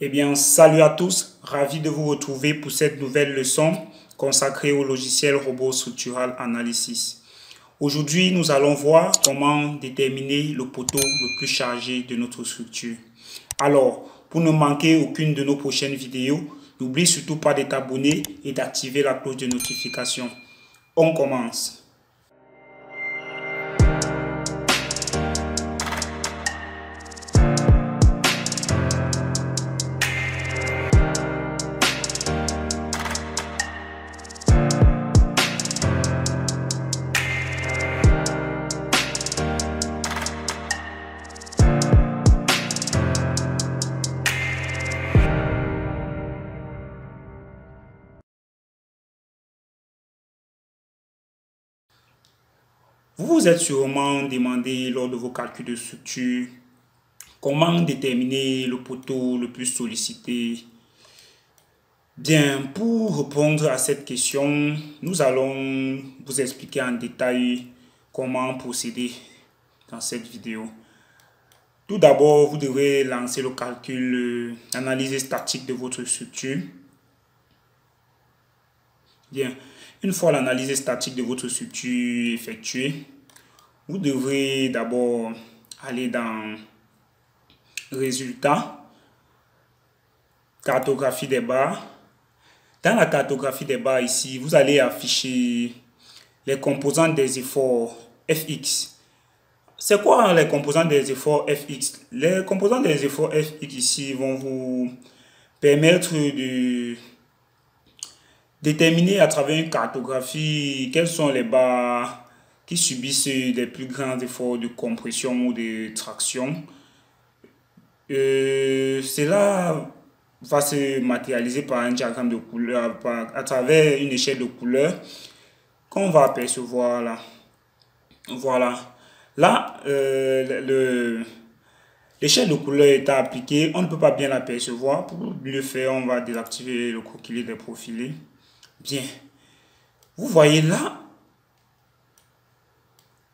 Eh bien, salut à tous, ravi de vous retrouver pour cette nouvelle leçon consacrée au logiciel Robot Structural Analysis. Aujourd'hui, nous allons voir comment déterminer le poteau le plus chargé de notre structure. Alors, pour ne manquer aucune de nos prochaines vidéos, n'oublie surtout pas de t'abonner et d'activer la cloche de notification. On commence. Vous vous êtes sûrement demandé lors de vos calculs de structure comment déterminer le poteau le plus sollicité. Bien, pour répondre à cette question, nous allons vous expliquer en détail comment procéder dans cette vidéo. Tout d'abord, vous devez lancer le calcul, l'analyse statique de votre structure. Bien, une fois l'analyse statique de votre structure effectuée, vous devrez d'abord aller dans Résultats, cartographie des barres. Dans la cartographie des barres ici, vous allez afficher les composantes des efforts Fx. C'est quoi les composantes des efforts Fx? Les composantes des efforts Fx ici vont vous permettre de déterminer à travers une cartographie quelles sont les barres qui subissent les plus grands efforts de compression ou de traction. Cela va se matérialiser par un diagramme de couleur, à travers une échelle de couleurs qu'on va apercevoir là. Voilà. Là, l'échelle de couleur est appliquée. On ne peut pas bien l'apercevoir. Pour le faire, on va désactiver le croquis des profilés. Bien. Vous voyez là,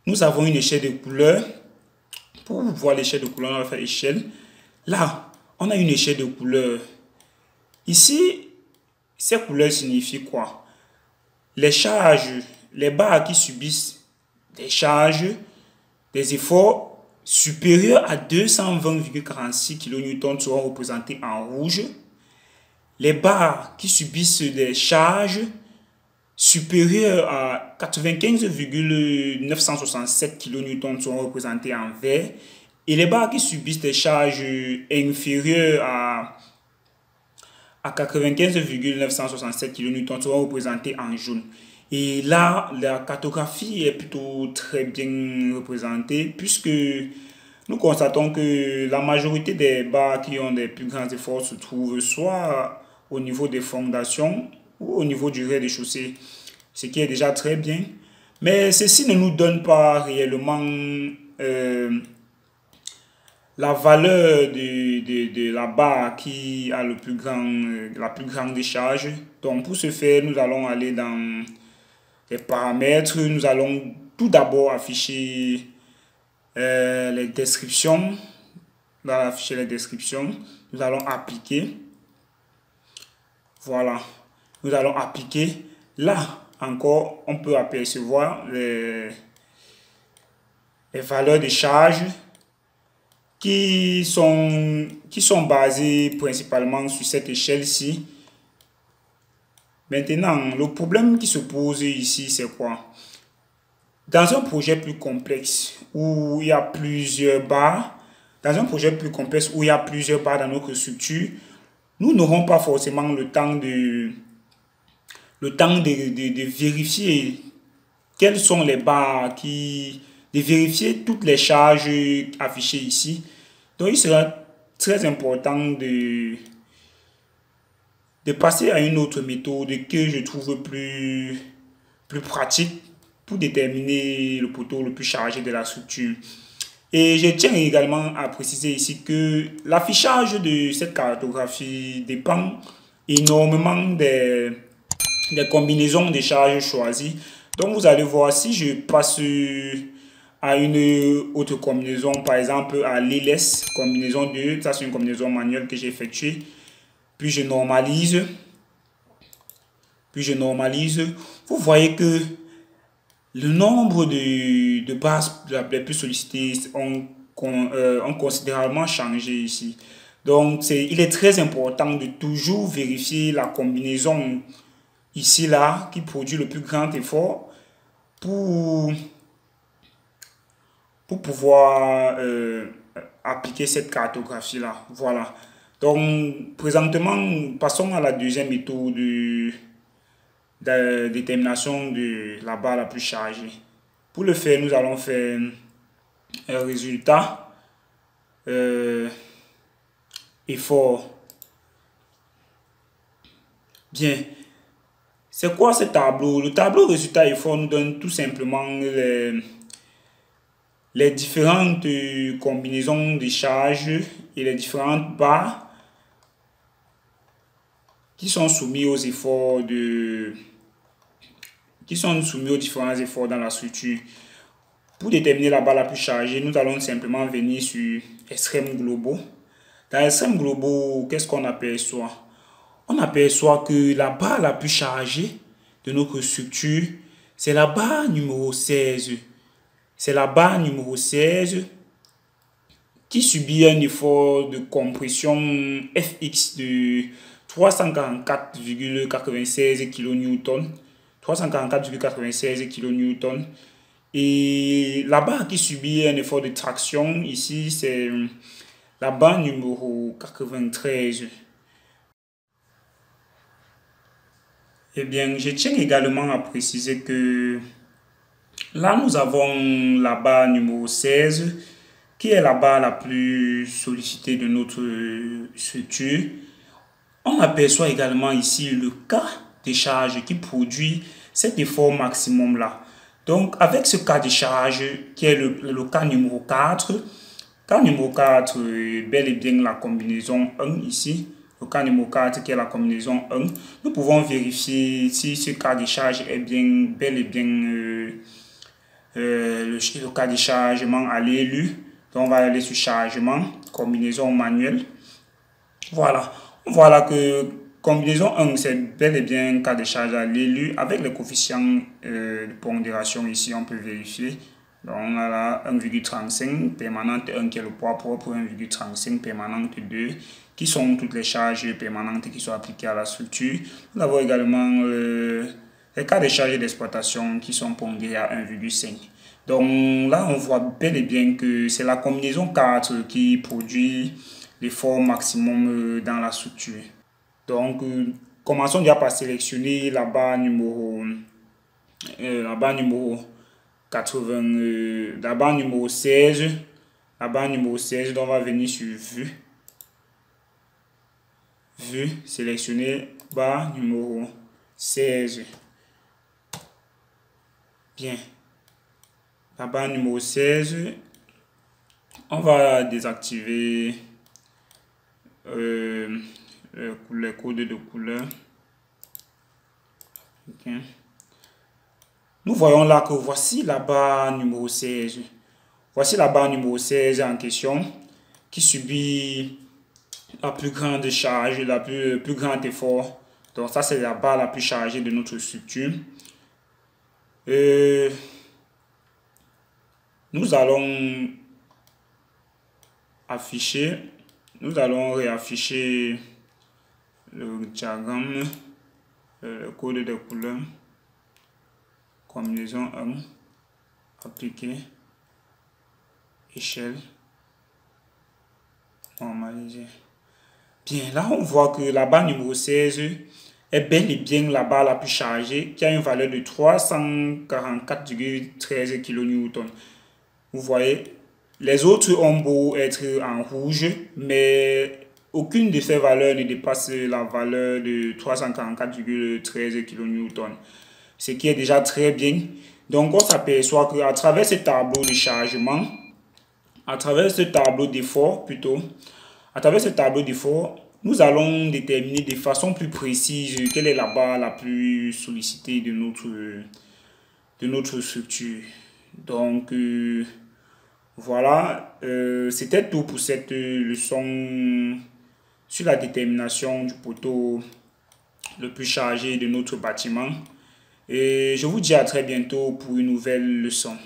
nous avons une échelle de couleurs. Pour voir l'échelle de couleurs, on va faire échelle. Là, on a une échelle de couleurs. Ici, ces couleurs signifient quoi? Les charges, les barres qui subissent des charges, des efforts supérieurs à 220,46 kN seront représentés en rouge. Les barres qui subissent des charges supérieures à 95,967 kN seront représentées en vert. Et les barres qui subissent des charges inférieures à 95,967 kN seront représentées en jaune. Et là, la cartographie est plutôt très bien représentée puisque nous constatons que la majorité des barres qui ont des plus grands efforts se trouvent soit au niveau des fondations ou au niveau du rez-de-chaussée, ce qui est déjà très bien. Mais ceci ne nous donne pas réellement la valeur de la barre qui a la plus grande décharge. Donc pour ce faire, nous allons aller dans les paramètres. Nous allons tout d'abord afficher les descriptions. Nous allons afficher les descriptions. Nous allons appliquer. Voilà. Nous allons appliquer. Là encore, on peut apercevoir les valeurs de charge qui sont basées principalement sur cette échelle-ci. Maintenant, le problème qui se pose ici, c'est quoi? Dans un projet plus complexe où il y a plusieurs barres, dans notre structure, nous n'aurons pas forcément le temps de vérifier quelles sont les barres de vérifier toutes les charges affichées ici. Donc, il sera très important de passer à une autre méthode que je trouve plus pratique pour déterminer le poteau le plus chargé de la structure. Et je tiens également à préciser ici que l'affichage de cette cartographie dépend énormément des combinaisons de charges choisies. Donc, vous allez voir, si je passe à une autre combinaison, par exemple à l'LS, combinaison 2, ça c'est une combinaison manuelle que j'ai effectuée. Puis je normalise. Vous voyez que le nombre de bases les plus sollicitées ont considérablement changé ici. Donc, il est très important de toujours vérifier la combinaison ici, là, qui produit le plus grand effort pour pouvoir appliquer cette cartographie-là. Voilà. Donc, présentement, passons à la deuxième méthode de détermination de la barre la plus chargée. Pour le faire, nous allons faire un résultat effort. Bien, c'est quoi ce tableau? Le tableau résultat effort nous donne tout simplement les différentes combinaisons de charges et les différentes barres qui sont soumises aux efforts aux différents efforts dans la structure. Pour déterminer la barre la plus chargée, nous allons simplement venir sur extrêmes globaux. Dans extrêmes globaux, qu'est-ce qu'on aperçoit? On aperçoit que la barre la plus chargée de notre structure, c'est la barre numéro 16. C'est la barre numéro 16 qui subit un effort de compression Fx de 344,96 kN. 344,96 kN. Et la barre qui subit un effort de traction, ici, c'est la barre numéro 93. Eh bien, je tiens également à préciser que là, nous avons la barre numéro 16, qui est la barre la plus sollicitée de notre structure. On aperçoit également ici le cas de charge qui produit cet effort maximum-là. Donc, avec ce cas de charge, qui est le cas numéro 4, cas numéro 4 est bel et bien la combinaison 1 ici. Le cas numéro 4 qui est la combinaison 1. Nous pouvons vérifier si ce cas de charge est bel et bien le cas de chargement à l'élu. Donc, on va aller sur chargement, combinaison manuelle. Voilà. Voilà que combinaison 1, c'est bel et bien un cas de charge à l'élu. Avec les coefficients de pondération ici, on peut vérifier. Donc, on a là 1,35 permanente 1 qui est le poids propre, 1,35 permanente 2 qui sont toutes les charges permanentes qui sont appliquées à la structure. Nous avons également les cas de charge d'exploitation qui sont pondérés à 1,5. Donc là, on voit bel et bien que c'est la combinaison 4 qui produit l'effort maximum dans la structure. Donc, commençons déjà par sélectionner la barre numéro 80, la barre numéro 16. La barre numéro 16, donc on va venir sur vue. Vue, sélectionner barre numéro 16. Bien. La barre numéro 16, on va désactiver les codes de couleur. Okay. Nous voyons là que voici la barre numéro 16. Voici la barre numéro 16 en question qui subit la plus grande charge, le plus grand effort. Donc ça, c'est la barre la plus chargée de notre structure. Nous allons réafficher le diagramme, le code de couleur, combinaison 1, appliquer, échelle, normaliser. Bien, là on voit que la barre numéro 16 est bel et bien la barre la plus chargée qui a une valeur de 344,13 kN. Vous voyez, les autres ont beau être en rouge, mais aucune de ces valeurs ne dépasse la valeur de 344,13 kN, ce qui est déjà très bien. Donc on s'aperçoit qu'à travers ce tableau de chargement, à travers ce tableau d'effort plutôt, à travers ce tableau d'effort, nous allons déterminer de façon plus précise quelle est la barre la plus sollicitée de notre structure. Donc, voilà, c'était tout pour cette leçon sur la détermination du poteau le plus chargé de notre bâtiment. Et je vous dis à très bientôt pour une nouvelle leçon.